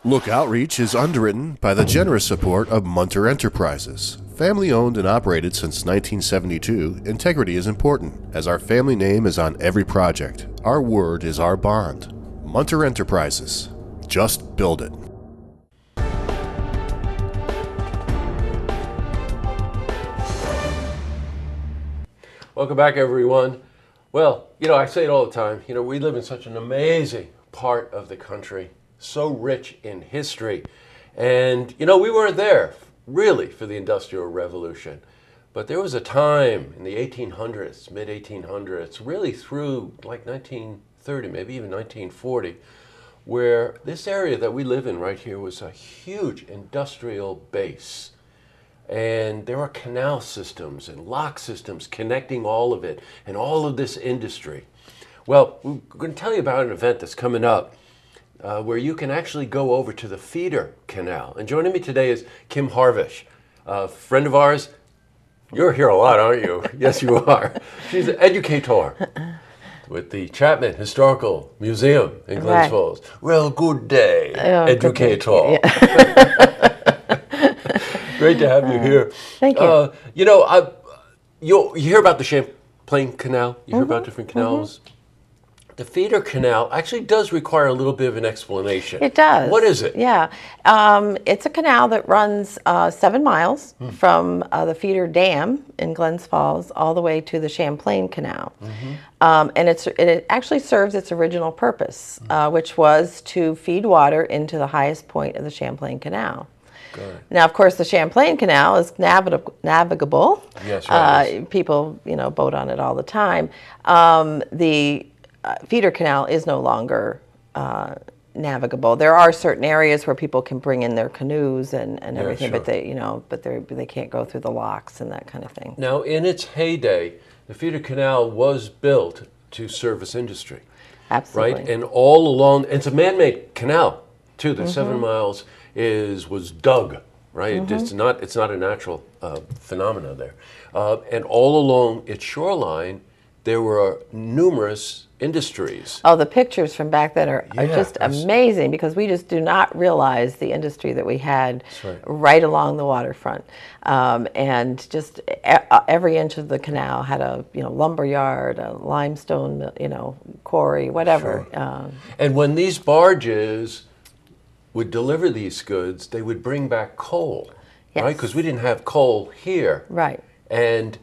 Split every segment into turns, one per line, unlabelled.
Look Outreach is underwritten by the generous support of Munter Enterprises. Family owned and operated since 1972, integrity is important, as our family name is on every project. Our word is our bond. Munter Enterprises. Just build it.
Welcome back, everyone. Well, I say it all the time. We live in such an amazing part of the country, so rich in history. And, we weren't there, really, for the Industrial Revolution. But there was a time in the 1800s, mid-1800s, really through like 1930, maybe even 1940, where this area that we live in right here was a huge industrial base. And there are canal systems and lock systems connecting all of it and all of this industry. Well, we're going to tell you about an event that's coming up where you can actually go over to the Feeder Canal. And joining me today is Kim Harvish, a friend of ours. You're here a lot, aren't you? Yes, you are. She's an educator with the Chapman Historical Museum in Glens Falls. Well, good day, educator.
Good day.
Great to have you here.
Thank you.
You hear about the Champlain Canal. You hear about different canals. The Feeder Canal actually does require a little bit of an explanation.
It does.
What is it?
Yeah. It's a canal that runs 7 miles from the Feeder Dam in Glens Falls all the way to the Champlain Canal. And it actually serves its original purpose, which was to feed water into the highest point of the Champlain Canal. Now, of course, the Champlain Canal is navigable.
Yes, right.
People, boat on it all the time. The Feeder Canal is no longer navigable. There are certain areas where people can bring in their canoes and everything,
sure.
but they can't go through the locks and that kind of thing.
Now, in its heyday, the Feeder Canal was built to service industry.
Absolutely.
Right? And all along, it's a man-made canal, too. The 7 miles was dug, right? It's not a natural phenomena there. And all along its shoreline, there were numerous industries.
Oh, the pictures from back then are just amazing, because we just do not realize the industry that we had right along the waterfront. And just every inch of the canal had a lumber yard, a limestone quarry, whatever.
Sure. And when these barges would deliver these goods, they would bring back coal, right? Because we didn't have coal here.
Right.
And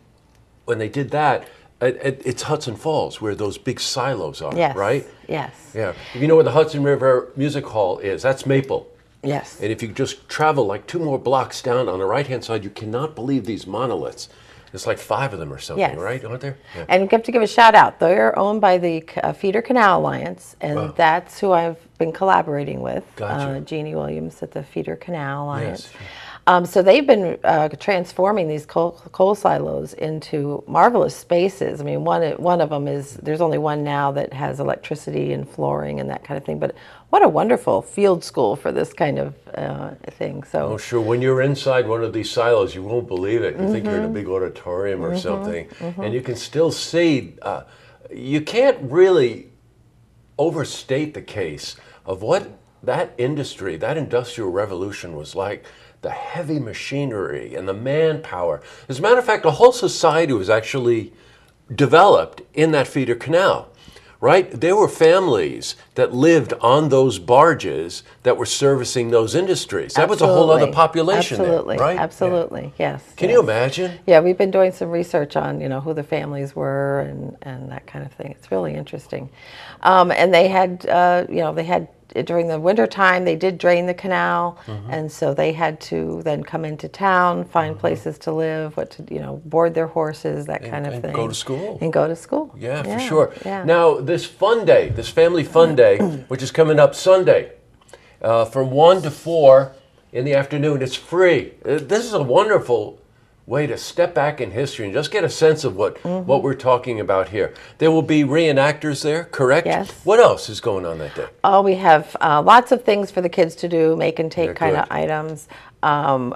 when they did that, it's Hudson Falls where those big silos are, right?
Yes.
Yeah. If you know where the Hudson River Music Hall is, that's Maple.
Yes.
And if you just travel like 2 more blocks down on the right-hand side, you cannot believe these monoliths. There's like 5 of them or something, right? Aren't there? Yeah.
And we have to give a shout out. They're owned by the Feeder Canal Alliance, and that's who I've been collaborating with.
Gotcha.
Jeannie Williams at the Feeder Canal Alliance.
Yes.
So they've been transforming these coal silos into marvelous spaces. I mean, one of them is, there's only one now that has electricity and flooring and that kind of thing. But what a wonderful field school for this kind of thing. So.
Oh, sure. When you're inside one of these silos, you won't believe it. You think you're in a big auditorium or something. And you can still see, you can't really overstate the case of what that industry, that industrial revolution was like. The heavy machinery and the manpower. As a matter of fact, a whole society was actually developed in that Feeder Canal, right? There were families that lived on those barges that were servicing those industries. That was a whole other population there, right?
Absolutely, yes.
Can you imagine?
Yeah, we've been doing some research on, who the families were and that kind of thing. It's really interesting. And they had, during the winter time, they did drain the canal, and so they had to then come into town, find places to live, board their horses, that kind of thing.
And go to school.
And go to school.
Yeah, for sure.
Yeah.
Now, this fun day, this family fun day, which is coming up Sunday, from 1 to 4 in the afternoon, it's free. This is a wonderful way to step back in history and just get a sense of what we're talking about here. There will be reenactors there, correct?
Yes.
What else is going on that day?
Oh, we have lots of things for the kids to do, make and take kind of items.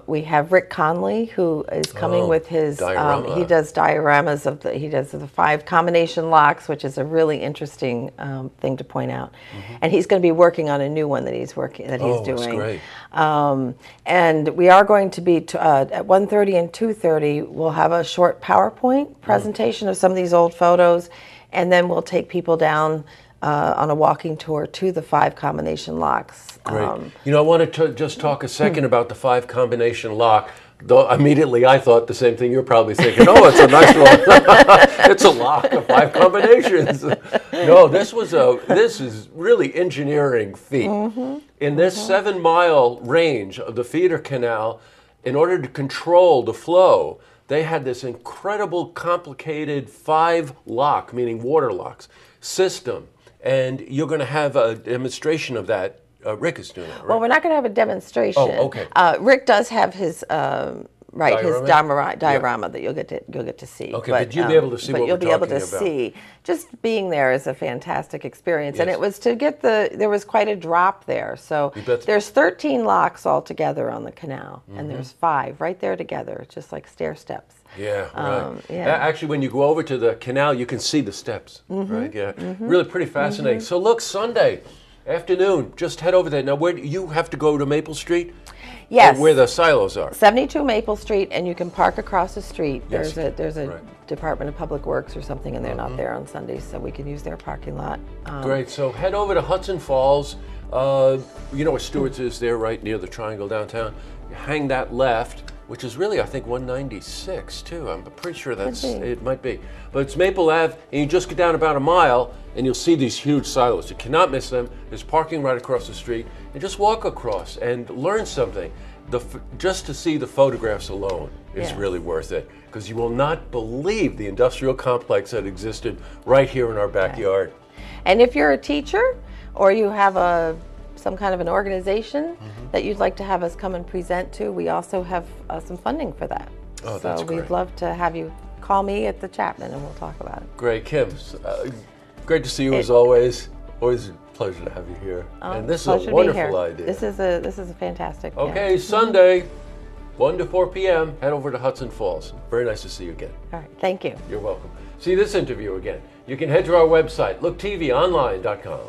We have Rick Conley, who is coming with his,
diorama.
he does dioramas of he does the 5 combination locks, which is a really interesting thing to point out. And he's going to be working on a new one that he's doing.
That's great.
And we are going to be, at 1:30 and 2:30, we'll have a short PowerPoint presentation of some of these old photos, and then we'll take people down on a walking tour to the 5 combination locks.
Great. I wanted to just talk a second about the 5 combination lock. Though immediately I thought the same thing you're probably thinking. Oh, it's a nice one. It's a lock of 5 combinations. No, this is really engineering feat. In this 7-mile range of the Feeder Canal, in order to control the flow, they had this incredible, complicated 5-lock, meaning water locks, system. And you're going to have a demonstration of that. Rick is doing that, right?
Well, we're not going to have a demonstration.
Oh, okay.
Rick does have his diorama that you'll get to see.
Okay, but you'll be able to see what we're talking about.
But you'll be able to see. Just being there is a fantastic experience, and it was to get there was quite a drop there. So there's 13 locks altogether on the canal, and there's 5 right there together, just like stair steps.
Yeah, right. Actually, when you go over to the canal, you can see the steps, right? Yeah, really pretty fascinating. So look, Sunday afternoon, just head over there. Now, where you have to go to Maple Street?
Yes.
Where the silos are.
72 Maple Street, and you can park across the street.
Yes.
There's a Department of Public Works or something, and they're not there on Sundays, so we can use their parking lot.
Great. So head over to Hudson Falls. You know where Stewart's is there, right near the Triangle downtown. You hang that left, which is really, I think, 196 too. I'm pretty sure it might be. But it's Maple Ave, and you just get down about a mile, and you'll see these huge silos. You cannot miss them. There's parking right across the street, and just walk across and learn something. Just to see the photographs alone is really worth it, because you will not believe the industrial complex that existed right here in our backyard.
And if you're a teacher, or you have some kind of an organization that you'd like to have us come and present to, we also have some funding for that.
Oh, that's great.
We'd love to have you call me at the Chapman, and we'll talk about it.
Great, Kim. Great to see you as always. Always a pleasure to have you here. And this is a wonderful idea.
This is a fantastic.
Okay, Sunday, 1 to 4 p.m. Head over to Hudson Falls. Very nice to see you again.
All right, thank you.
You're welcome. See this interview again. You can head to our website, looktvonline.com.